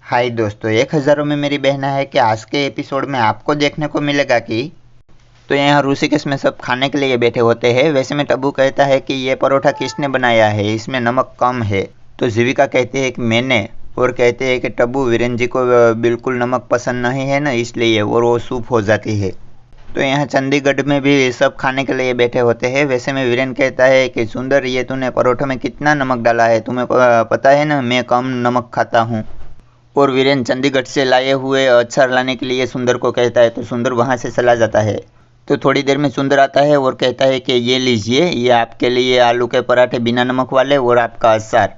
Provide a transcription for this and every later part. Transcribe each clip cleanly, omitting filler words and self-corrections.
हाय दोस्तों, 1000 में मेरी बहना है कि आज के एपिसोड में आपको देखने को मिलेगा कि तो यहाँ ऋषिकेश में सब खाने के लिए बैठे होते हैं। वैसे में टब्बू कहता है कि ये परोठा किसने बनाया है, इसमें नमक कम है। तो जीविका कहती है कि मैंने, और कहते हैं कि टब्बू वीरेन जी को बिल्कुल नमक पसंद नहीं है ना, इसलिए, और वो सूप हो जाती है। तो यहाँ चंडीगढ़ में भी सब खाने के लिए बैठे होते हैं। वैसे में वीरेन कहता है कि सुंदर, ये तूने परोठे में कितना नमक डाला है, तुम्हें पता है ना मैं कम नमक खाता हूँ। और वीरेन चंडीगढ़ से लाए हुए अचार लाने के लिए सुंदर को कहता है, तो सुंदर वहाँ से चला जाता है। तो थोड़ी देर में सुंदर आता है और कहता है कि ये लीजिए, ये आपके लिए आलू के पराठे बिना नमक वाले और आपका अचार।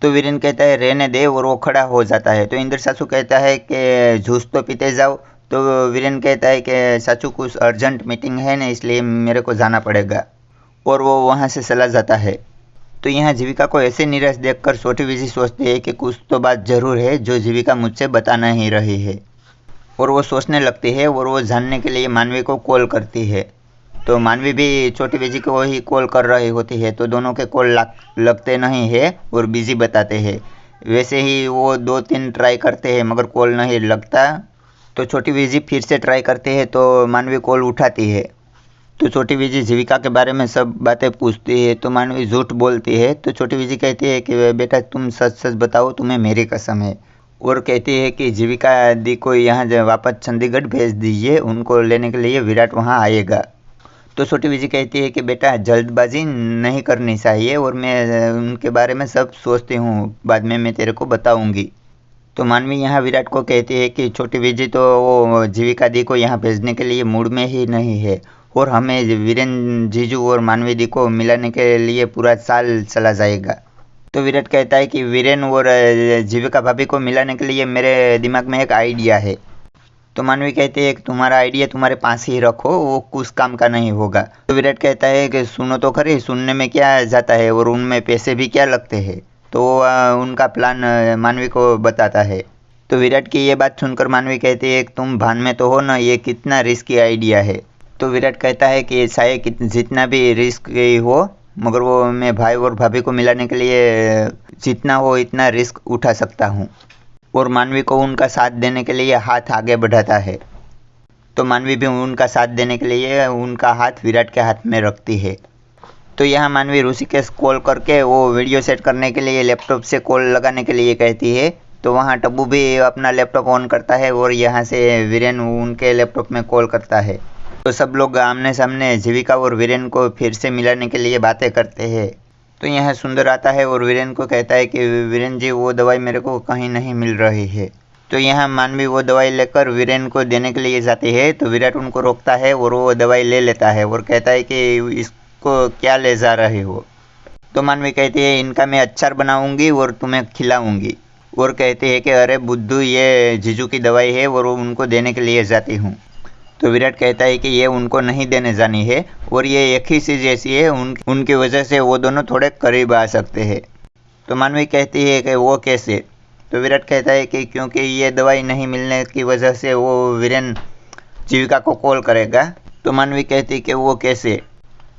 तो वीरेन कहता है रहने दे, और वो खड़ा हो जाता है। तो इंद्र सासू कहता है कि जूस तो पीते जाओ। तो वीरेन कहता है कि सासू कुछ अर्जेंट मीटिंग है ना, इसलिए मेरे को जाना पड़ेगा, और वो वहाँ से चला जाता है। तो यहाँ जीविका को ऐसे निराश देखकर छोटी बीजी सोचती है कि कुछ तो बात जरूर है जो जीविका मुझसे बता नहीं रही है, और वो सोचने लगती है और वो जानने के लिए मानवी को कॉल करती है। तो मानवी भी छोटी बीजी को ही कॉल कर रही होती है, तो दोनों के कॉल लगते नहीं है और बिजी बताते हैं। वैसे ही वो 2-3 ट्राई करते हैं मगर कॉल नहीं लगता। तो छोटी बीजी फिर से ट्राई करते हैं तो मानवी कॉल उठाती है। तो छोटी बीजी जीविका के बारे में सब बातें पूछती है, तो मानवी झूठ बोलती है। तो छोटी बीजी कहती है कि बेटा तुम सच सच बताओ, तुम्हें मेरी कसम है। और कहती है कि जीविका दी को यहाँ वापस चंडीगढ़ भेज दीजिए, उनको लेने के लिए विराट वहाँ आएगा। तो छोटी बीजी कहती है कि बेटा जल्दबाजी नहीं करनी चाहिए, और मैं उनके बारे में सब सोचती हूँ, बाद में मैं तेरे को बताऊँगी। तो मानवी यहाँ विराट को कहती है कि छोटी बीजी तो वो जीविका दी को यहाँ भेजने के लिए मूड में ही नहीं है, और हमें वीरेन जीजू और मानवी दी को मिलाने के लिए पूरा साल चला जाएगा। तो विराट कहता है कि वीरेन और जीविका भाभी को मिलाने के लिए मेरे दिमाग में एक आइडिया है। तो मानवी कहती है कि तुम्हारा आइडिया तुम्हारे पास ही रखो, वो कुछ काम का नहीं होगा। तो विराट कहता है कि सुनो तो खरी, सुनने में क्या जाता है, और उनमें पैसे भी क्या लगते हैं। तो उनका प्लान मानवी को बताता है। तो विराट की ये बात सुनकर मानवी कहती है कि तुम भान में तो हो ना, ये कितना रिस्की आइडिया है। तो विराट कहता है कि चाहे जितना भी रिस्क हो, मगर वो मैं भाई और भाभी को मिलाने के लिए जितना हो इतना रिस्क उठा सकता हूँ। और मानवी को उनका साथ देने के लिए हाथ आगे बढ़ाता है। तो मानवी भी उनका साथ देने के लिए उनका हाथ विराट के हाथ में रखती है। तो यहाँ मानवी ऋषिकेश कॉल करके वो वीडियो सेट करने के लिए लैपटॉप से कॉल लगाने के लिए कहती है। तो वहाँ टब्बू भी अपना लैपटॉप ऑन करता है और यहाँ से वीरेन उनके लैपटॉप में कॉल करता है। तो सब लोग आमने सामने जीविका और वीरेन को फिर से मिलाने के लिए बातें करते हैं। तो यहाँ सुंदर आता है और वीरेन को कहता है कि वीरेन जी वो दवाई मेरे को कहीं नहीं मिल रही है। तो यहाँ मानवी वो दवाई लेकर वीरेन को देने के लिए जाती है। तो विराट उनको रोकता है और वो दवाई ले लेता है और कहता है कि इसको क्या ले जा रहे हो। तो मानवी कहती है इनका मैं अचार बनाऊंगी और तुम्हें खिलाऊंगी, और कहते हैं कि अरे बुद्धू, ये जीजू की दवाई है और वो उनको देने के लिए जाती हूँ। तो विराट कहता है कि ये उनको नहीं देने जानी है, और ये एक ही चीज़ ऐसी है उनकी वजह से वो दोनों थोड़े करीब आ सकते हैं। तो मानवी कहती है कि वो कैसे। तो विराट कहता है कि क्योंकि ये दवाई नहीं मिलने की वजह से वो वीरेन जीविका को कॉल करेगा। तो मानवी कहती है कि वो कैसे।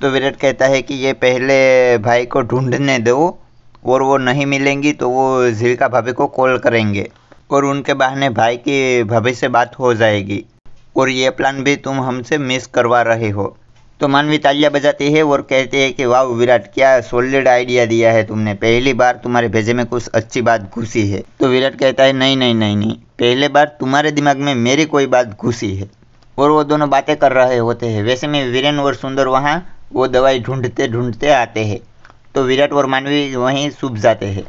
तो विराट कहता है कि ये पहले भाई को ढूंढने दो, और वो नहीं मिलेंगी तो वो जीविका भाभी को कॉल करेंगे, और उनके बहाने भाई की भाभी से बात हो जाएगी, और ये प्लान भी तुम हमसे मिस करवा रहे हो। तो मानवी तालियां बजाती है और कहती है कि वाह विराट, क्या सॉलिड आइडिया दिया है तुमने, पहली बार तुम्हारे भेजे में कुछ अच्छी बात घुसी है। तो विराट कहता है नहीं नहीं नहीं नहीं, पहले बार तुम्हारे दिमाग में मेरी कोई बात घुसी है। और वो दोनों बातें कर रहे होते हैं। वैसे में वीरेन और सुंदर वहाँ वो दवाई ढूंढते ढूंढते आते हैं। तो विराट और मानवी वहीं छुप जाते हैं।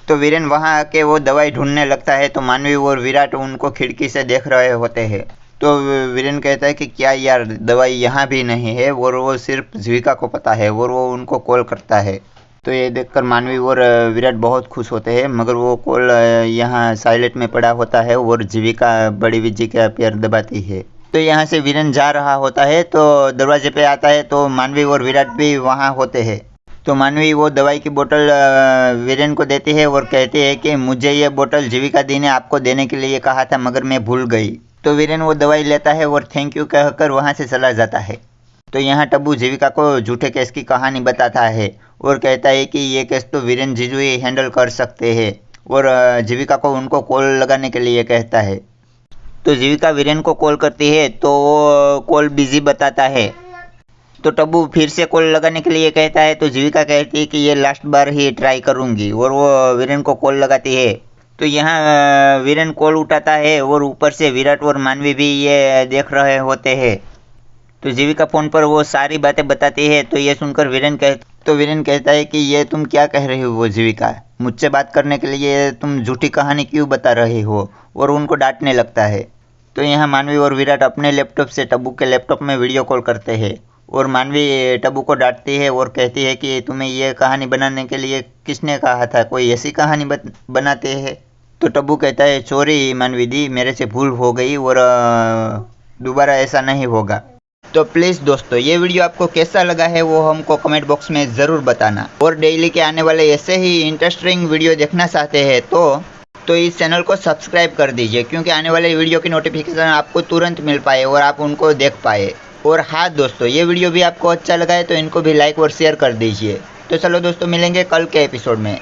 तो वीरेन वहाँ आके वो दवाई ढूंढने लगता है। तो मानवी और विराट उनको खिड़की से देख रहे होते हैं। तो वीरेन कहता है कि क्या यार, दवाई यहाँ भी नहीं है, और वो सिर्फ जीविका को पता है, और वो उनको कॉल करता है। तो ये देखकर मानवी और विराट बहुत खुश होते हैं, मगर वो कॉल यहाँ साइलेंट में पड़ा होता है और जीविका बड़ी बीजी का पैर दबाती है। तो यहाँ से वीरेन जा रहा होता है, तो दरवाजे पे आता है। तो मानवी और विराट भी वहाँ होते हैं। तो मानवी वो दवाई की बोतल वीरेन को देती है और कहती है कि मुझे ये बोतल जीविका दी ने आपको देने के लिए कहा था, मगर मैं भूल गई। तो वीरेन वो दवाई लेता है और थैंक यू कहकर वहाँ से चला जाता है। तो यहाँ टब्बू जीविका को झूठे केस की कहानी बताता है और कहता है कि ये केस तो वीरेन जीजू ही हैंडल कर सकते हैं, और जीविका को उनको कॉल लगाने के लिए कहता है। तो जीविका वीरेन को कॉल करती है तो वो कॉल बिजी बताता है। तो टब्बू फिर से कॉल लगाने के लिए कहता है तो जीविका कहती है कि ये लास्ट बार ही ट्राई करूँगी और वो वीरेन को कॉल लगाती है। तो यहाँ वीरेन कॉल उठाता है और ऊपर से विराट और मानवी भी ये देख रहे होते हैं। तो जीविका फ़ोन पर वो सारी बातें बताती है। तो ये सुनकर वीरेन कहता है कि ये तुम क्या कह रही हो जीविका, मुझसे बात करने के लिए तुम झूठी कहानी क्यों बता रही हो, और उनको डांटने लगता है। तो यहाँ मानवी और विराट अपने लैपटॉप से टब्बू के लैपटॉप में वीडियो कॉल करते हैं और मानवी टब्बू को डांटती है और कहती है कि तुम्हें ये कहानी बनाने के लिए किसने कहा था, कोई ऐसी कहानी बनाते हैं। तो टब्बू कहता है सॉरी मानवी दी, मेरे से भूल हो गई और दोबारा ऐसा नहीं होगा। तो प्लीज़ दोस्तों ये वीडियो आपको कैसा लगा है वो हमको कमेंट बॉक्स में ज़रूर बताना। और डेली के आने वाले ऐसे ही इंटरेस्टिंग वीडियो देखना चाहते हैं तो इस चैनल को सब्सक्राइब कर दीजिए, क्योंकि आने वाले वीडियो की नोटिफिकेशन आपको तुरंत मिल पाए और आप उनको देख पाए। और हाँ दोस्तों, ये वीडियो भी आपको अच्छा लगा है तो इनको भी लाइक और शेयर कर दीजिए। तो चलो दोस्तों, मिलेंगे कल के एपिसोड में।